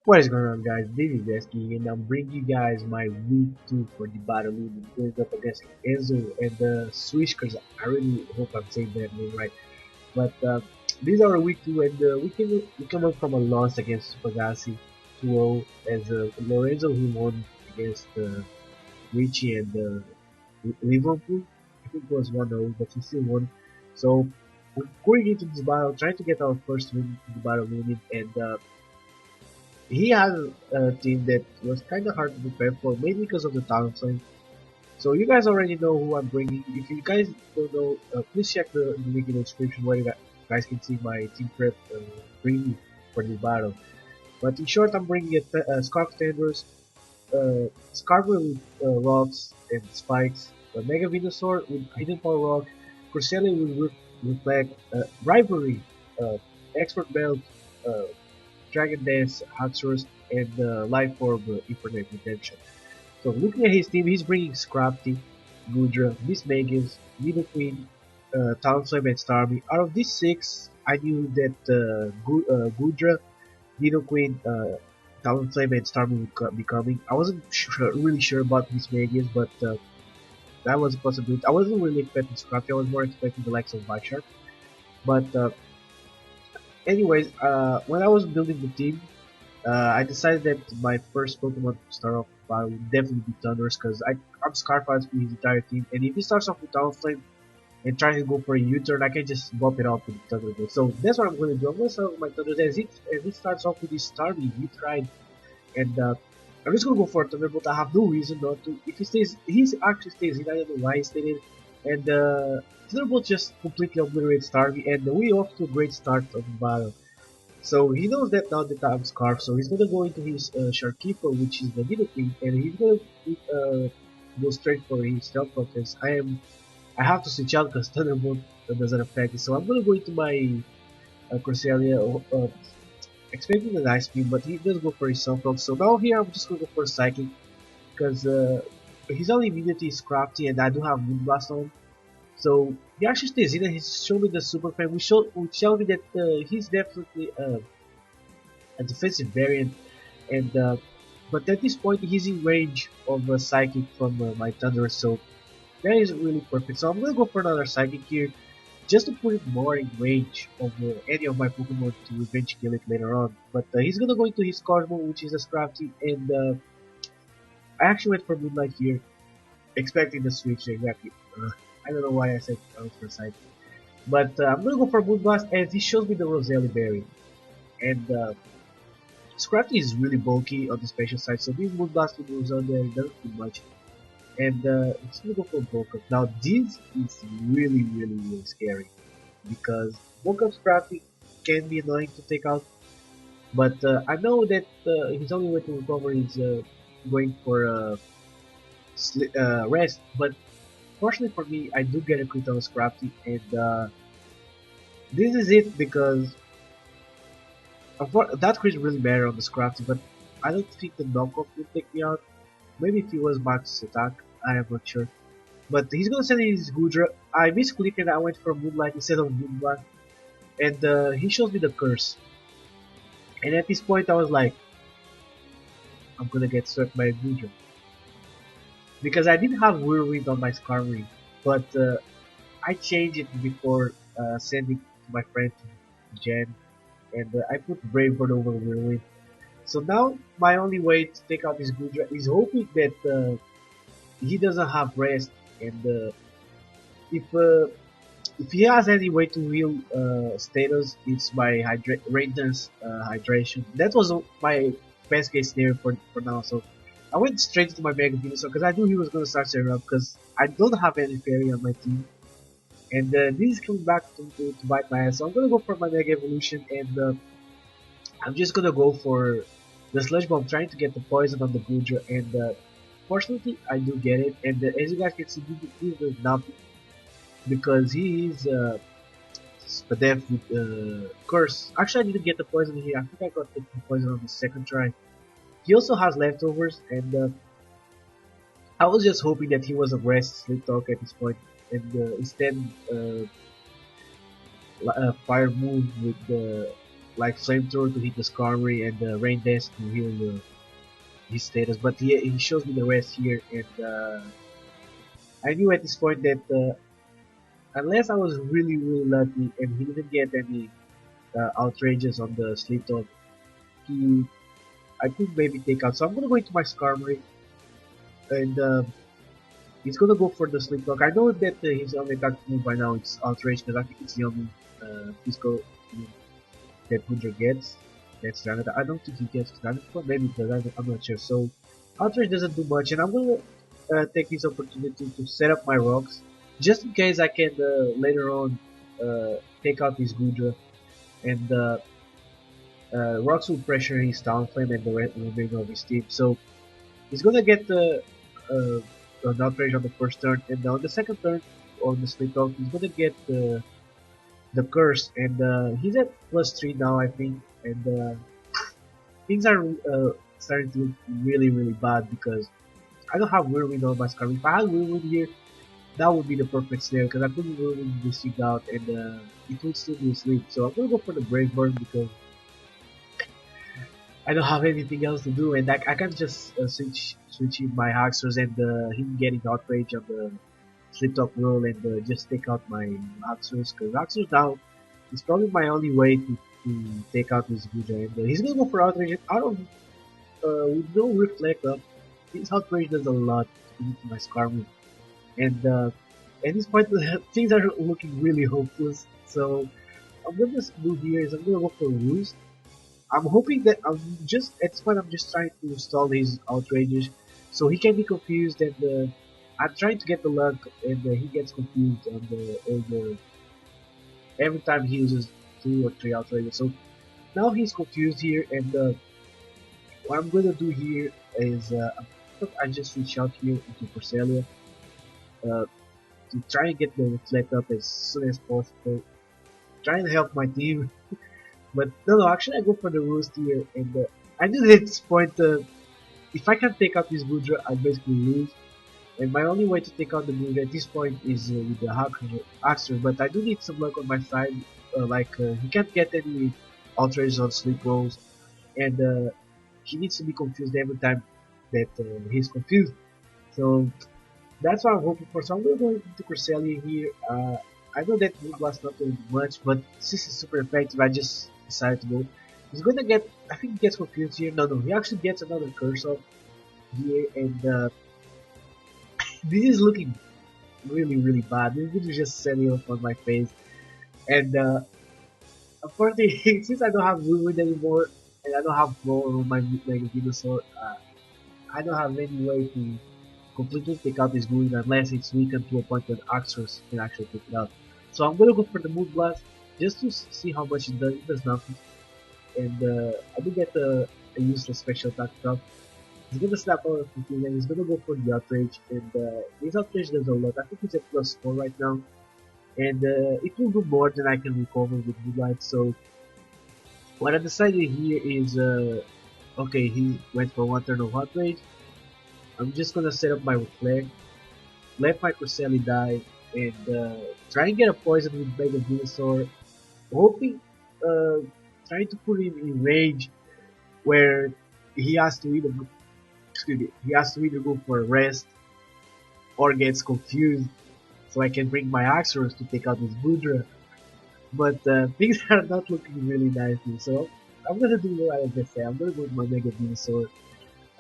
What is going on, guys? This is Esky, and I'm bringing you guys my week 2 for the battle league going up against Enzo and the Swisskers. I really hope I'm saying that name right. But these are week 2, and we come up from a loss against Pagasi 2-0 as Lorenzo he won against Richie and Liverpool. I think it was 1-0, but he still won. So we're going into this battle, trying to get our first win in the battle league, and he has a team that was kind of hard to prepare for, mainly because of the talent line. So you guys already know who I'm bringing. If you guys don't know, please check the link in the description where you guys can see my team prep preview for this battle. But in short, I'm bringing Scarf Tenders, Scarper with rocks and spikes, Mega Venusaur with Hidden Power Rock, Cresselia with Reflect, Rivalry, uh, Expert Belt, uh, Dragon Dance, Haxorus, and Life Orb Infinite Redemption. So looking at his team, he's bringing Scrafty, Gudra, Miss Magus, Needle Queen, Talonflame, and Starmie. Out of these six, I knew that Gudra, Needle Queen, Talonflame, and Starmie would be coming. I wasn't really sure about Miss Magus, but that was a possibility. I wasn't really expecting Scrafty. I was more expecting the likes of Bisharp. But when I was building the team, I decided that my first Pokemon to start off with would definitely be Thundurus because I'm Scarface with his entire team, and if he starts off with Talonflame and tries to go for a U-turn, I can just bump it off with Thunderbolt. So that's what I'm going to do. I'm going to start with my Thunderbolt as it starts off with his Starmie. He tried, and I'm just going to go for a Thunderbolt. I have no reason not to. If he actually stays in. I don't know why he stayed in, and Thunderbolt just completely obliterates Starmie, and we off to a great start of the battle. So he knows that now that I'm Scarf, so he's gonna go into his Sharkipo, which is the middle thing, and he's gonna go straight for his Stealth Focus. I have to switch out because Thunderbolt doesn't affect it, so I'm gonna go into my Cresselia, expecting an Ice Beam, but he does go for his Sunflock. So now here I'm just gonna go for Psychic, because his only immunity is Crafty, and I do have Moonblast on. So he actually stays in and he's shown me the Super Fan, which showed me that he's definitely a defensive variant, and but at this point he's in range of a Psychic from my Thunder, so that is really perfect. So I'm gonna go for another Psychic here, just to put it more in range of any of my Pokemon to revenge kill it later on. But he's gonna go into his Cosmo, which is a Scrafty, and I actually went for Moonlight here, expecting the switch exactly. I don't know why I said for Psychic. But I'm gonna go for Moonblast as he shows me the Roselli Berry. And Scrafty is really bulky on the special side, so being Moonblast with Roselli Berry doesn't do much. And it's gonna go for Bulk Up. Now this is really scary because Bulk Up Scrafty can be annoying to take out, but I know that his only way to recover is going for rest. But fortunately for me, I do get a crit on Scrafty, and this is it because that crit really matter on the Scrafty, but I don't think the knockoff will take me out. Maybe if he was Max attack, I am not sure. But he's gonna send in his Gudra. I misclicked and I went for Moonlight instead of Moonblast, and he shows me the curse. And at this point, I was like, I'm gonna get swept by a Gudra because I didn't have Whirlwind on my Skarmory, but I changed it before sending to my friend Jen, and I put Brave Bird over Whirlwind. So now my only way to take out this Gudra is hoping that he doesn't have rest, and if uh, if he has any way to heal status, it's by Radiance hydration. That was my best case scenario for now. So I went straight to my Mega Venusaur because I knew he was going to start setting up because I don't have any fairy on my team. And this is coming back to bite my ass. So I'm gonna go for my Mega Evolution, and I'm just gonna go for the Sludge Bomb, trying to get the poison on the Gudra, and fortunately I do get it. And as you guys can see, this does nothing because he is Spadef with Curse. Actually, I didn't get the poison here. I think I got the poison on the second try. He also has leftovers, and I was just hoping that he was a rest sleep talk at this point, and instead fire move with the like flamethrower to hit the Skarmory and rain dance to heal his status. But he shows me the rest here, and I knew at this point that unless I was really lucky and he didn't get any outrages on the sleep talk, he I could maybe take out. So I'm gonna go into my Skarmory and he's gonna go for the sleep talk. I know that his only attack move by now is outrage because I think it's the only physical move that Gudra gets. That's Granite. I don't think he gets Granite Form. Maybe he does. I'm not sure. So outrage doesn't do much, and I'm gonna take this opportunity to set up my rocks just in case I can later on take out this Gudra and rocks will pressure his Town Flame and the remainder of his team. So he's gonna get uh, an outrage on the first turn, and on the second turn on the split talk, he's gonna get the curse, and he's at +3 now, I think, and things are starting to look really bad because I don't have Whirlwind on my Skarmory. If I had Whirlwind here, that would be the perfect scenario because I put Whirlwind this thing out and it would still be asleep. So I'm gonna go for the Brave Bird because I don't have anything else to do, and I can just switch in my Haxors and him getting outrage on the slip top roll and just take out my Haxors because Haxors now is probably my only way to take out this Guja, and he's gonna go for outrage. I don't with no reflect up. His outrage does a lot to my Skarmory, and at this point things are looking really hopeless. So I'm gonna do here is I'm gonna go for Roost. I'm hoping that at this point I'm just trying to stall his outrages so he can be confused, and I'm trying to get the luck and he gets confused on the every time he uses 2 or 3 outrages. So now he's confused here, and what I'm gonna do here is I just reach out here into Corselia uh, to try and get the reflect up as soon as possible, trying to help my team. But no, actually I go for the Roost here, and I knew that at this point, if I can take out this Gudra, I basically lose. And my only way to take out the Gudra at this point is with the Haxor, but I do need some luck on my side, he can't get any outrages on sleep rolls, and he needs to be confused every time that he's confused. So that's what I'm hoping for. So I'm gonna go into Cresselia here. I know that Blue Blast not doing much, but since it's super effective, I just decided to go. He's gonna get, I think he gets confused here. No, he actually gets another curse off here, and this is looking really bad. This is just setting up on my face, and unfortunately, since I don't have Wound anymore, and I don't have Floor on my Mega Venusaur, I don't have any way to completely take out this Wound unless it's weakened to a point that Axos can actually take it out. So I'm gonna go for the Moon Blast just to see how much it does. It does nothing, and I do get a useless special attack drop. He's gonna snap out of confusion. He's gonna go for the outrage, and his outrage does a lot. I think he's at +4 right now, and it will do more than I can recover with Moonlight. So what I decided here is, okay, he went for 1 turn of outrage. I'm just gonna set up my reflect, let my Cresselia die, and try and get a poison with Mega Venusaur, hoping, trying to put him in rage where he has to either he has to either go for a rest or gets confused, so I can bring my Axorus to take out this Budra. But things are not looking really nicely, so I'm gonna do what I just say. I'm gonna go with my Mega Venusaur.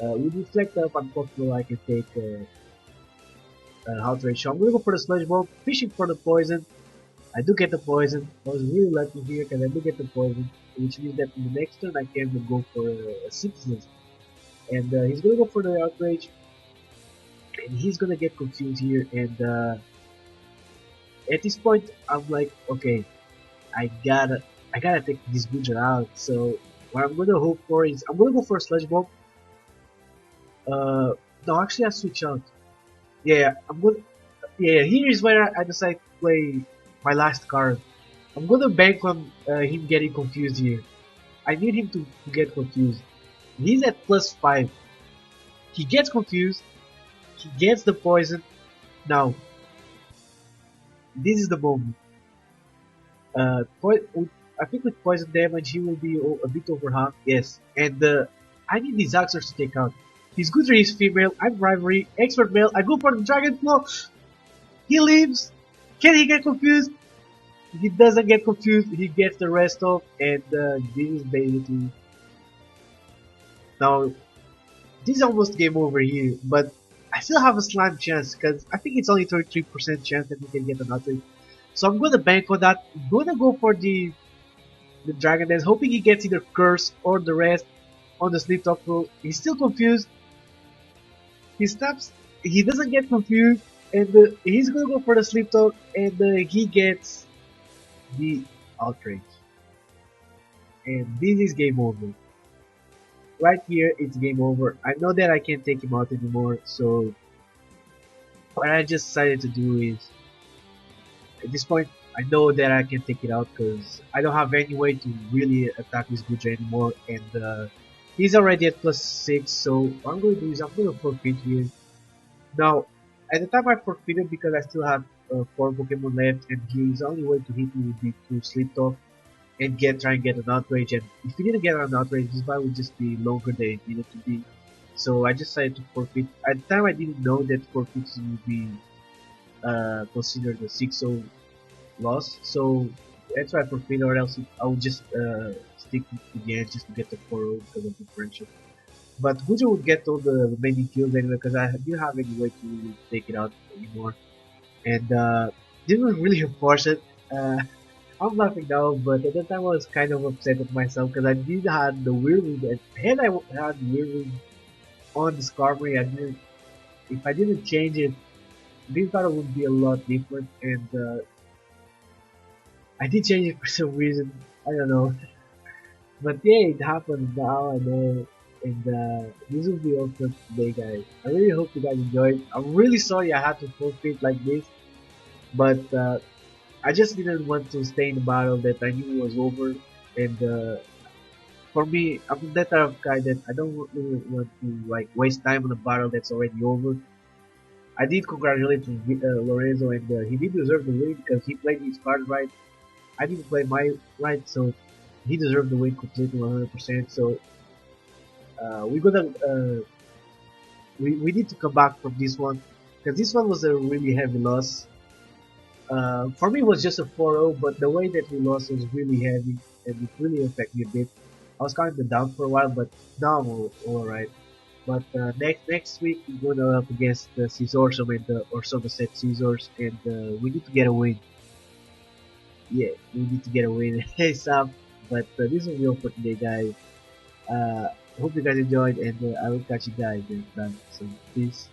With Reflect Up, I'm comfortable I can take outrage. So I'm gonna go for the Sludge Bomb, fishing for the poison. I do get the poison. I was really lucky here because I do get the poison, which means that in the next turn I can go for a Citizens. And he's gonna go for the outrage, and he's gonna get confused here. And at this point, I'm like, okay, I gotta take this Butcher out. So what I'm gonna hope for is I'm gonna go for a Sludge Bomb. No, actually I switch out. Yeah, I'm gonna. Yeah, here is where I decide to play my last card. I'm gonna bank on him getting confused here. I need him to get confused. He's at +5. He gets confused. He gets the poison. Now, this is the moment. I think with poison damage he will be a bit overhung. Yes, and I need these Axers to take out. He's good for his female. I'm rivalry expert male. I go for the dragon claw. He leaves. Can he get confused? He doesn't get confused. He gets the rest off, and this is basically now. This is almost game over here, but I still have a slime chance because I think it's only 33% chance that we can get another. So I'm gonna bank on that. I'm gonna go for the dragon dance, hoping he gets either curse or the rest on the sleep talk roll. He's still confused. He stops. He doesn't get confused, and he's gonna go for the sleep talk, and he gets the outrage. And this is game over. Right here, it's game over. I know that I can't take him out anymore, so what I just decided to do is, at this point, I know that I can take it out because I don't have any way to really attack this Guja anymore, and he's already at +6, so what I'm going to do is I'm going to forfeit here. Now, at the time I forfeited because I still have 4 Pokemon left, and his only way to hit me would be to Sleep Talk and try and get an outrage, and if he didn't get an outrage, this battle would just be longer than it needed to be. So I just decided to forfeit. At the time I didn't know that forfeits would be considered a 6-0 loss, so that's why I forfeit, or else I would just stick to the end just to get the 4-0 because of the friendship. But Gujo would get all the remaining kills anyway because I didn't have any way to really take it out anymore. And didn't really force it. I'm laughing now, but at the time I was kind of upset at myself because I did have the Whirlwind, and had I had Whirlwind on the Skarmory, if I didn't change it, this battle would be a lot different, and I did change it for some reason, I don't know. But yeah, it happened now, I know, and this will be all for today, guys. I really hope you guys enjoyed. I'm really sorry I had to forfeit like this, but I just didn't want to stay in a battle that I knew was over, and for me, I'm that type of guy that I don't really want to like waste time on a battle that's already over. I did congratulate Lorenzo, and he did deserve the win because he played his card right. I didn't play my right, so he deserved the win completely 100%. So we're gonna we need to come back from this one because this one was a really heavy loss. For me, it was just a 4-0, but the way that we lost was really heavy and it really affected me a bit. I was kind of down for a while, but now I'm alright. But next week we're going up against the Scissors and the Orso set Scissors, and we need to get a win. Yeah, we need to get a win. Hey Sam, but this is all for today, guys. Hope you guys enjoyed, and I will catch you guys next time. So peace.